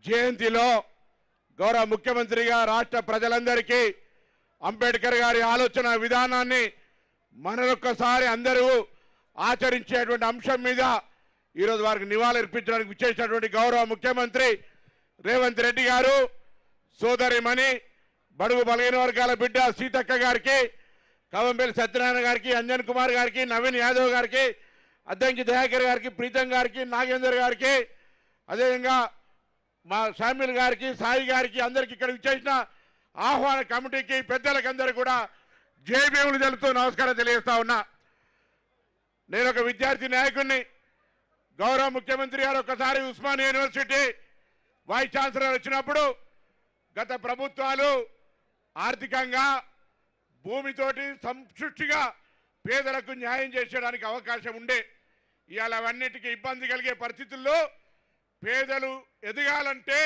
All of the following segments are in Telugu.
జయంతిలో గౌరవ ముఖ్యమంత్రిగా రాష్ట్ర ప్రజలందరికీ అంబేద్కర్ గారి ఆలోచన విధానాన్ని మరొకసారి అందరూ ఆచరించేటువంటి అంశం మీద ఈరోజు వారికి నివాళులర్పించడానికి విచ్చేసినటువంటి గౌరవ ముఖ్యమంత్రి రేవంత్ రెడ్డి గారు, సోదరిమణి బడుగు బలహీన వర్గాల బిడ్డ సీతక్క గారికి, కవంపల్లి సత్యనారాయణ గారికి, అంజన్ కుమార్ గారికి, నవీన్ యాదవ్ గారికి, అద్దంకి దయాకర్ గారికి, ప్రీతం గారికి, నాగేందర్ గారికి, అదేవిధంగా మా శామ్యుల్ గారికి, సాయి గారికి, అందరికి ఇక్కడ విచ్చేసిన ఆహ్వాన కమిటీకి పెద్దలకు అందరూ కూడా జయభీములు తెలుపుతూ నమస్కారం తెలియజేస్తా ఉన్నా. నేను ఒక విద్యార్థి నాయకుడిని. గౌరవ ముఖ్యమంత్రి గారు ఒకసారి ఉస్మానియా యూనివర్సిటీ వైస్ ఛాన్సలర్ వచ్చినప్పుడు గత ప్రభుత్వాలు ఆర్థికంగా భూమితోటి సంతృష్టిగా పేదలకు న్యాయం చేసేయడానికి అవకాశం ఉండే. ఇవాళ అవన్నిటికీ ఇబ్బంది కలిగే పరిస్థితుల్లో పేదలు ఎదగాలంటే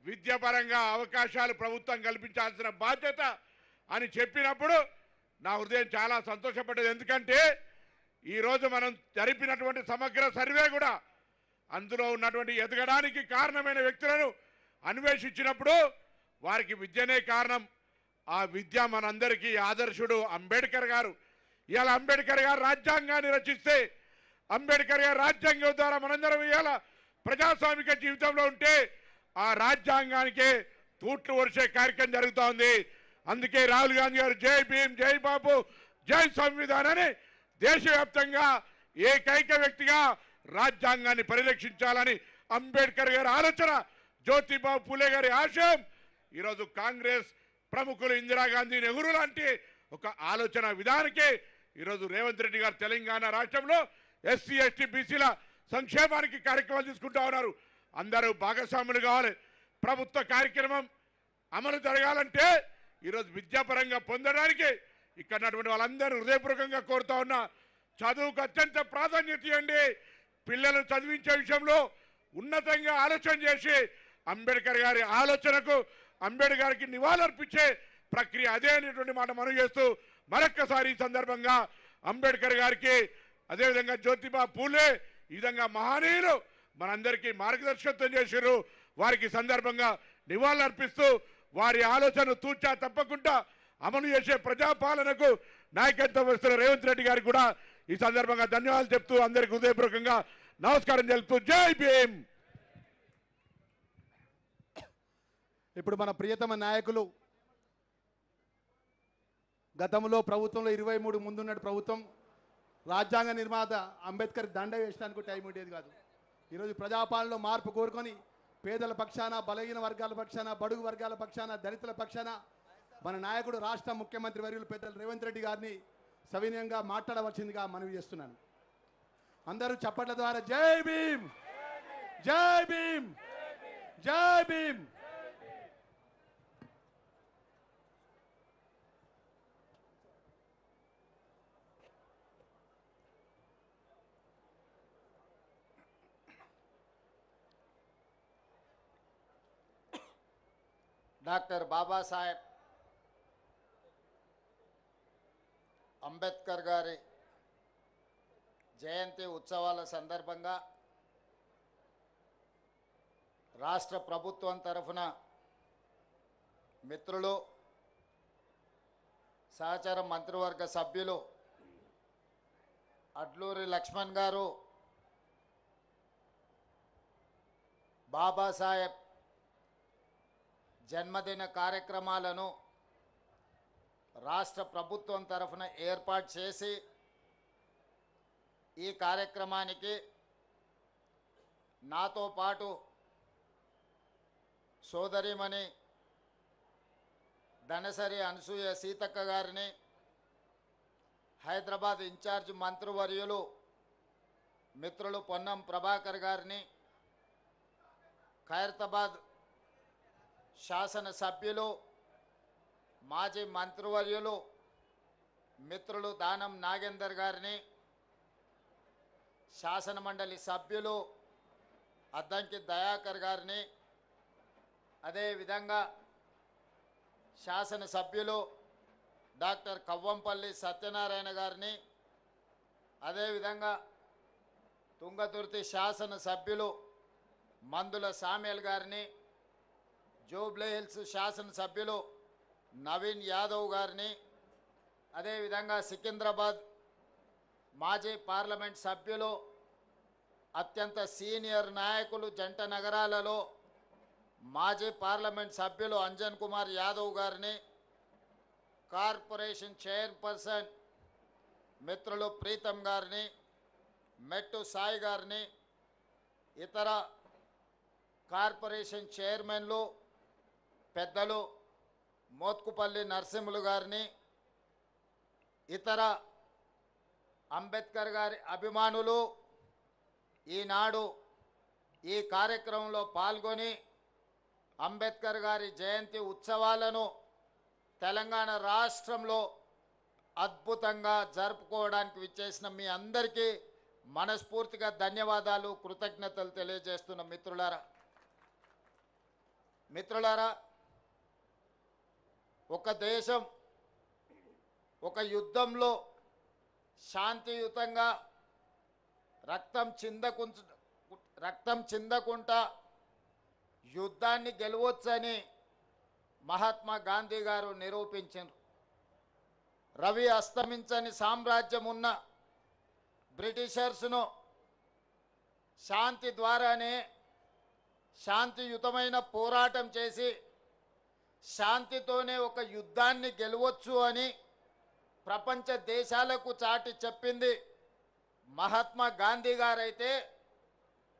విద్యాపరంగా అవకాశాలు ప్రభుత్వం కల్పించాల్సిన బాధ్యత అని చెప్పినప్పుడు నా హృదయం చాలా సంతోషపడ్డది. ఎందుకంటే ఈరోజు మనం జరిపినటువంటి సమగ్ర సర్వే కూడా అందులో ఉన్నటువంటి ఎదగడానికి కారణమైన వ్యక్తులను అన్వేషించినప్పుడు వారికి విద్యనే కారణం. ఆ విద్య మనందరికీ ఆదర్శుడు అంబేద్కర్ గారు. ఇవాళ అంబేద్కర్ గారు రాజ్యాంగాన్ని రచిస్తే, అంబేద్కర్ గారు రాజ్యాంగం ద్వారా మనందరం ఇవాళ ప్రజాస్వామిక జీవితంలో ఉంటే ఆ రాజ్యాంగానికే తూట్లు వర్షే కార్యక్రమం జరుగుతోంది. అందుకే రాహుల్ గాంధీ గారు జై భీమ్, జై బాబు, జై సంవిధానాన్ని దేశవ్యాప్తంగా ఏకైక వ్యక్తిగా రాజ్యాంగాన్ని పరిరక్షించాలని అంబేద్కర్ గారి ఆలోచన, జ్యోతిబాబు పూలే గారి ఆశయం ఈరోజు కాంగ్రెస్ ప్రముఖులు ఇందిరాగాంధీ, నెహ్రూ లాంటి ఒక ఆలోచన విధానానికి ఈరోజు రేవంత్ రెడ్డి గారు తెలంగాణ రాష్ట్రంలో ఎస్సీ ఎస్టీ బీసీల సంక్షేమానికి కార్యక్రమాలు తీసుకుంటా ఉన్నారు. అందరూ భాగస్వాములు కావాలి. ప్రభుత్వ కార్యక్రమం అమలు జరగాలంటే ఈరోజు విద్యాపరంగా పొందడానికి ఇక్కడ ఉన్నటువంటి వాళ్ళందరూ హృదయపూర్వకంగా కోరుతా ఉన్నా. చదువుకు అత్యంత ప్రాధాన్యత ఇవ్వండి. పిల్లలను చదివించే విషయంలో ఉన్నతంగా ఆలోచన చేసి అంబేద్కర్ గారి ఆలోచనకు, అంబేద్కర్ గారికి నివాళులర్పించే ప్రక్రియ అదే అనేటువంటి మాట మనం చేస్తూ మరొక్కసారి ఈ సందర్భంగా అంబేద్కర్ గారికి, అదేవిధంగా జ్యోతిబా పూలే ఈ విధంగా మహనీయులు మనందరికీ మార్గదర్శకత్వం చేశారు. వారికి సందర్భంగా నివాళులర్పిస్తూ వారి ఆలోచనను తూచా తప్పకుండా అమలు చేసే ప్రజాపాలనకు నాయకత్వం వస్తున్న రేవంత్ రెడ్డి గారికి కూడా ఈ సందర్భంగా ధన్యవాదాలు చెప్తూ అందరికీ హృదయపూర్వకంగా నమస్కారం తెలుపుతూ జై భీమ్. ఇప్పుడు మన ప్రియతమ నాయకులు గతంలో ప్రభుత్వంలో 23 ముందున్నట్టు ప్రభుత్వం రాజ్యాంగ నిర్మాత అంబేద్కర్ దండ వేయడానికి టైం ఉండేది కాదు. ఈరోజు ప్రజాపాలనలో మార్పు కోరుకొని పేదల పక్షాన, బలహీన వర్గాల పక్షాన, బడుగు వర్గాల పక్షాన, దళితుల పక్షాన మన నాయకుడు రాష్ట్ర ముఖ్యమంత్రి వర్యులు పెద్దలు రేవంత్ రెడ్డి గారిని సవినయంగా మాట్లాడవలసిందిగా మనవి చేస్తున్నాను. అందరూ చప్పట్ల ద్వారా జై భీమ్, జై భీమ్, జై భీమ్. డాక్టర్ బాబాసాహెబ్ అంబేద్కర్ గారి జయంతి ఉత్సవాల సందర్భంగా రాష్ట్ర ప్రభుత్వం తరఫున మిత్రులు, సహచర మంత్రివర్గ సభ్యులు అడ్లూరి లక్ష్మణ్ గారు బాబాసాహెబ్ జన్మదిన కార్యక్రమాలను రాష్ట్ర ప్రభుత్వం తరఫున ఏర్పాటు చేసి ఈ కార్యక్రమానికి నాతో పాటు సోదరిమణి ధనసరి అనసూయ సీతక్క గారిని, హైదరాబాద్ ఇన్ఛార్జ్ మంత్రివర్యులు మిత్రులు పొన్నం ప్రభాకర్ గారిని, ఖైరతాబాద్ శాసనసభ్యులు మాజీ మంత్రివర్యులు మిత్రులు దానం నాగేందర్ గారిని, శాసనమండలి సభ్యులు అద్దంకి దయాకర్ గారిని, అదేవిధంగా శాసనసభ్యులు డాక్టర్ కవ్వంపల్లి సత్యనారాయణ గారిని, అదేవిధంగా తుంగతుర్తి శాసనసభ్యులు మందుల సామ్యుల్ గారిని, జూబ్లీ హిల్స్ శాసనసభ్యులు నవీన్ యాదవ్ గారిని, అదేవిధంగా సికింద్రాబాద్ మాజీ పార్లమెంట్ సభ్యులు, అత్యంత సీనియర్ నాయకులు, జంట నగరాలలో మాజీ పార్లమెంట్ సభ్యులు అంజన్ కుమార్ యాదవ్ గారిని, కార్పొరేషన్ చైర్పర్సన్ మిత్రులు ప్రీతం గారిని, మెట్టు సాయి గారిని, ఇతర కార్పొరేషన్ చైర్మన్లు పెద్దలు మోత్కుపల్లి నరసింహులు గారిని, ఇతర అంబేద్కర్ గారి అభిమానులు ఈనాడు ఈ కార్యక్రమంలో పాల్గొని అంబేద్కర్ గారి జయంతి ఉత్సవాలను తెలంగాణ రాష్ట్రంలో అద్భుతంగా జరుపుకోవడానికి విచ్చేసిన మీ అందరికీ మనస్ఫూర్తిగా ధన్యవాదాలు, కృతజ్ఞతలు తెలియజేస్తున్న మిత్రులారా, ఒక దేశం ఒక యుద్ధంలో శాంతియుతంగా రక్తం చిందకుంటా యుద్ధాన్ని గెలవచ్చని మహాత్మా గాంధీ గారు నిరూపించారు. రవి అస్తమించని సామ్రాజ్యం ఉన్న బ్రిటిషర్స్ను శాంతి ద్వారానే, శాంతియుతమైన పోరాటం చేసి శాంతితోనే ఒక యుద్ధాన్ని గెలవచ్చు అని ప్రపంచ దేశాలకు చాటి చెప్పింది మహాత్మా గాంధీ గారైతే,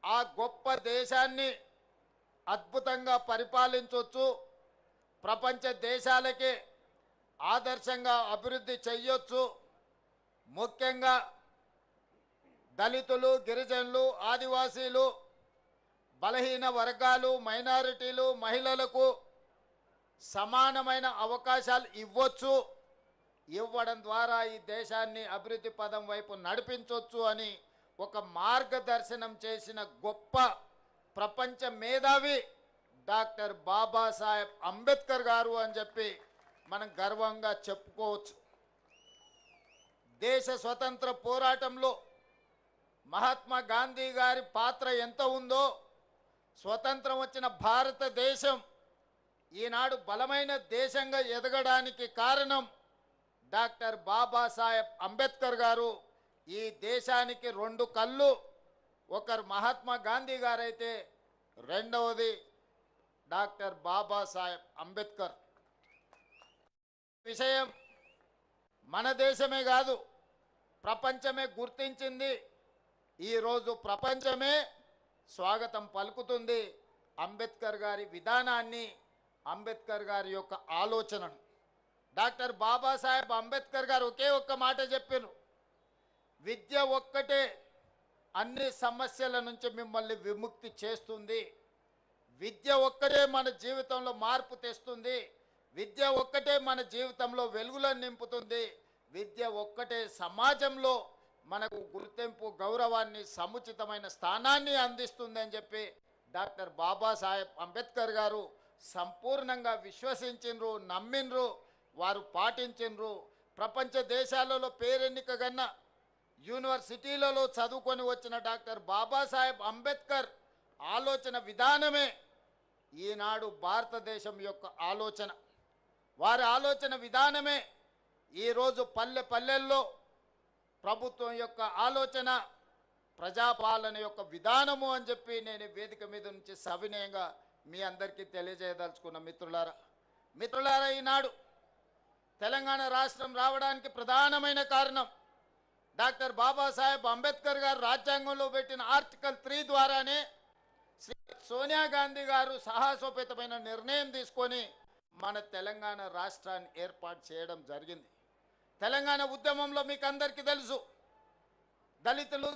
ఆ గొప్ప దేశాన్ని అద్భుతంగా పరిపాలించవచ్చు, ప్రపంచ దేశాలకి ఆదర్శంగా అభివృద్ధి చెయ్యొచ్చు. ముఖ్యంగా దళితులు, గిరిజనులు, ఆదివాసీలు, బలహీన వర్గాలు, మైనారిటీలు, మహిళలకు సమానమైన అవకాశాలు ఇవ్వచ్చు. ఇవ్వడం ద్వారా ఈ దేశాన్ని అభివృద్ధి పదం వైపు నడిపించవచ్చు అని ఒక మార్గదర్శనం చేసిన గొప్ప ప్రపంచ మేధావి డాక్టర్ బాబాసాహెబ్ అంబేద్కర్ గారు అని చెప్పి మనం గర్వంగా చెప్పుకోవచ్చు. దేశ స్వతంత్ర పోరాటంలో మహాత్మా గాంధీ గారి పాత్ర ఎంత ఉందో, స్వతంత్రం వచ్చిన భారతదేశం ఈనాడు బలమైన దేశంగా ఎదగడానికి కారణం డాక్టర్ బాబాసాహెబ్ అంబేద్కర్ గారు. ఈ దేశానికి రెండు కళ్ళు, ఒకరు మహాత్మా గాంధీ గారైతే రెండవది డాక్టర్ బాబాసాహెబ్ అంబేద్కర్. విషయం మన దేశమే కాదు, ప్రపంచమే గుర్తించింది. ఈరోజు ప్రపంచమే స్వాగతం పలుకుతుంది అంబేద్కర్ గారి విధానాన్ని, అంబేద్కర్ గారి యొక్క ఆలోచనను. డాక్టర్ బాబాసాహెబ్ అంబేద్కర్ గారు ఒకే ఒక్క మాట చెప్పారు, విద్య ఒక్కటే అన్ని సమస్యల నుంచి మిమ్మల్ని విముక్తి చేస్తుంది, విద్య ఒక్కటే మన జీవితంలో మార్పు తెస్తుంది, విద్య ఒక్కటే మన జీవితంలో వెలుగులను నింపుతుంది, విద్య ఒక్కటే సమాజంలో మనకు గుర్తింపు, గౌరవాన్ని, సముచితమైన స్థానాన్ని అందిస్తుంది అని చెప్పి డాక్టర్ బాబాసాహెబ్ అంబేద్కర్ గారు సంపూర్ణంగా విశ్వసించిండ్రు, నమ్మిండ్రు, వారు పాటించిండ్రు. ప్రపంచ దేశాలలో పేరెన్నికగన్న యూనివర్సిటీలలో చదువుకొని వచ్చిన డాక్టర్ బాబాసాహెబ్ అంబేద్కర్ ఆలోచన విధానమే ఈనాడు భారతదేశం యొక్క ఆలోచన. వారి ఆలోచన విధానమే ఈరోజు పల్లె పల్లెల్లో ప్రభుత్వం యొక్క ఆలోచన, ప్రజాపాలన యొక్క విధానము అని చెప్పి నేను వేదిక మీద నుంచి సవినయంగా మీ అందరికీ తెలియజేయదలుచుకున్న మిత్రులారా, ఈనాడు తెలంగాణ రాష్ట్రం రావడానికి ప్రధానమైన కారణం డాక్టర్ బాబాసాహెబ్ అంబేద్కర్ గారు రాజ్యాంగంలో పెట్టిన ఆర్టికల్ 3 ద్వారానే శ్రీ సోనియా గాంధీ గారు సాహసోపేతమైన నిర్ణయం తీసుకొని మన తెలంగాణ రాష్ట్రాన్ని ఏర్పాటు చేయడం జరిగింది. తెలంగాణ ఉద్యమంలో మీకు అందరికీ తెలుసు, దళితులు